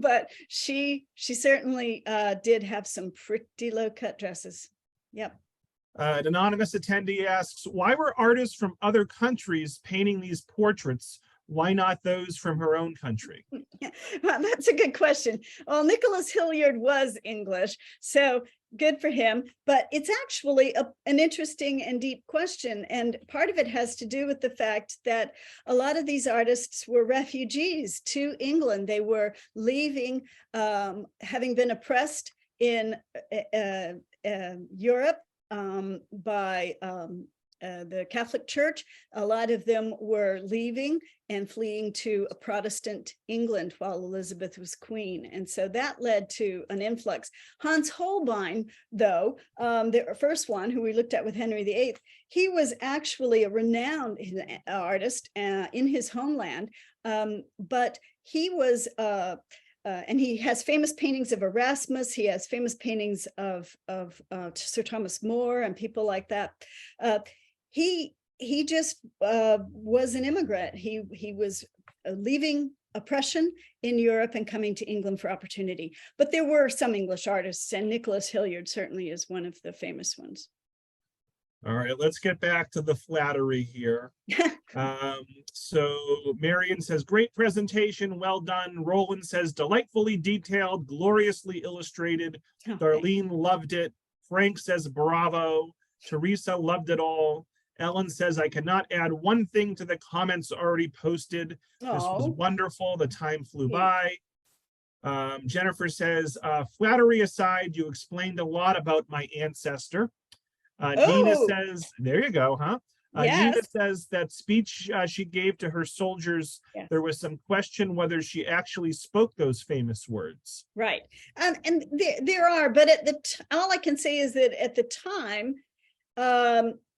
but she certainly did have some pretty low cut dresses. Yep. An anonymous attendee asks, why were artists from other countries painting these portraits? Why not those from her own country? Well, that's a good question. Well, Nicholas Hilliard was English, so good for him. But it's actually an interesting and deep question. And part of it has to do with the fact that a lot of these artists were refugees to England. They were leaving, having been oppressed in Europe by the Catholic Church. A lot of them were leaving and fleeing to a Protestant England while Elizabeth was queen. And so that led to an influx. Hans Holbein, though, the first one who we looked at with Henry VIII, he was actually a renowned artist in his homeland, but he was and he has famous paintings of Erasmus. He has famous paintings of Sir Thomas More and people like that. He just was an immigrant. He was leaving oppression in Europe and coming to England for opportunity. But there were some English artists, and Nicholas Hilliard certainly is one of the famous ones. All right, let's get back to the flattery here. So Marion says, great presentation, well done. Roland says, delightfully detailed, gloriously illustrated. Darlene loved it. Frank says, bravo. Teresa loved it all. Ellen says, I cannot add one thing to the comments already posted. This was Oh, wonderful. The time flew yeah. by. Jennifer says, flattery aside, you explained a lot about my ancestor. Nina Oh, says, there you go, huh? Nina yes, says that speech she gave to her soldiers, yes. there was some question whether she actually spoke those famous words. Right. And there are, but all I can say is that at the time,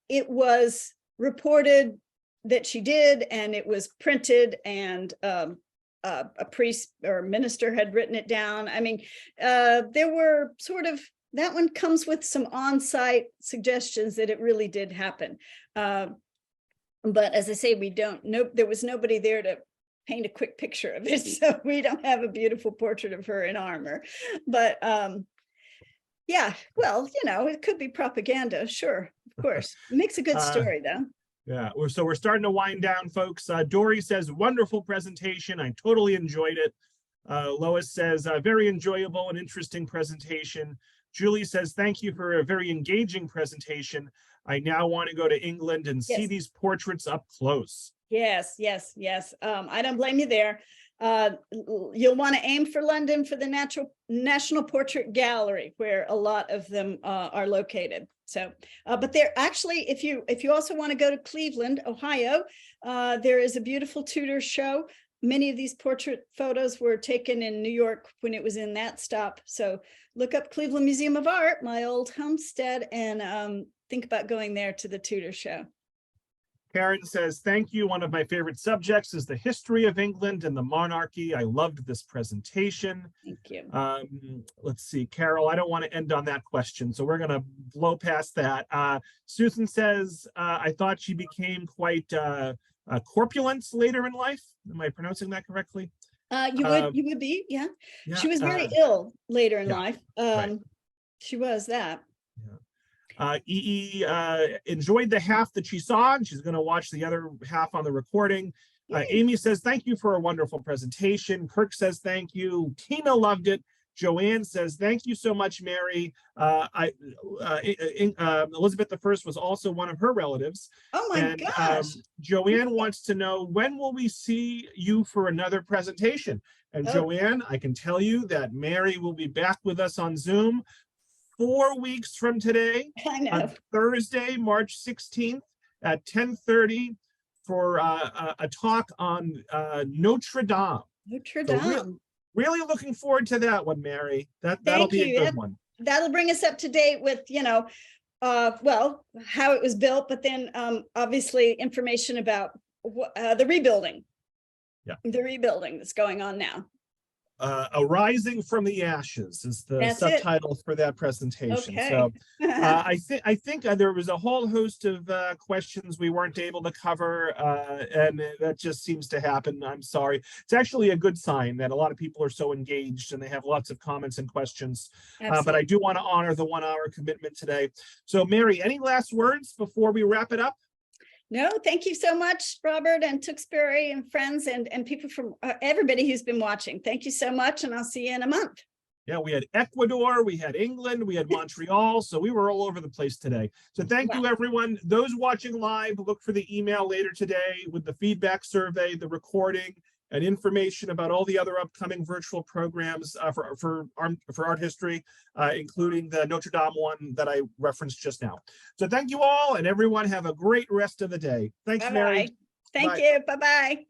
it was reported that she did, and it was printed, and a priest or minister had written it down. I mean, there were sort of, that one comes with some on-site suggestions that it really did happen. But as I say, we don't know, there was nobody there to paint a quick picture of it, so we don't have a beautiful portrait of her in armor. But yeah, well, it could be propaganda, sure, of course. It makes a good story, though. Yeah, so we're starting to wind down, folks. Dory says, wonderful presentation. I totally enjoyed it. Lois says, very enjoyable and interesting presentation. Julie says, thank you for a very engaging presentation. I now want to go to England and see these portraits up close. Yes, yes, yes. I don't blame you there. You'll want to aim for London for the National Portrait Gallery, where a lot of them are located. So, but there actually, if you also want to go to Cleveland, Ohio, there is a beautiful Tudor show. Many of these portrait photos were taken in New York when it was in that stop. So look up Cleveland Museum of Art, my old homestead, and think about going there to the Tudor show. Karen says, thank you. One of my favorite subjects is the history of England and the monarchy. I loved this presentation. Thank you. Let's see, Carol, I don't want to end on that question, so we're going to blow past that. Susan says, I thought she became quite corpulent later in life. Am I pronouncing that correctly? You would be, yeah. She was very ill later in life. Right. She was that. Enjoyed the half that she saw, and she's going to watch the other half on the recording. Amy says, thank you for a wonderful presentation. Kirk says, thank you. Tina loved it. Joanne says, thank you so much, Mary. Elizabeth I was also one of her relatives. Oh my gosh. Joanne wants to know, when will we see you for another presentation? And Joanne, I can tell you that Mary will be back with us on Zoom 4 weeks from today, on Thursday, March 16th at 10:30 for a talk on Notre Dame. Notre Dame. So really looking forward to that one, Mary. That'll be a good one. That'll bring us up to date with, well, how it was built, but then obviously information about the rebuilding. Yeah. The rebuilding that's going on now. Arising from the Ashes is the subtitle for that presentation. Okay. So I think there was a whole host of questions we weren't able to cover, and that just seems to happen. I'm sorry. It's actually a good sign that a lot of people are so engaged and they have lots of comments and questions. But I do want to honor the 1 hour commitment today. So Mary, any last words before we wrap it up? No, thank you so much, Robert and Tewksbury and friends and people from everybody who's been watching. Thank you so much, and I'll see you in a month. Yeah, we had Ecuador, we had England, we had Montreal, so we were all over the place today. So thank you, everyone. Those watching live, look for the email later today with the feedback survey, the recording, and information about all the other upcoming virtual programs for art history, including the Notre Dame one that I referenced just now. So thank you all, and everyone have a great rest of the day. Thanks, Mary. Thank you. Bye-bye.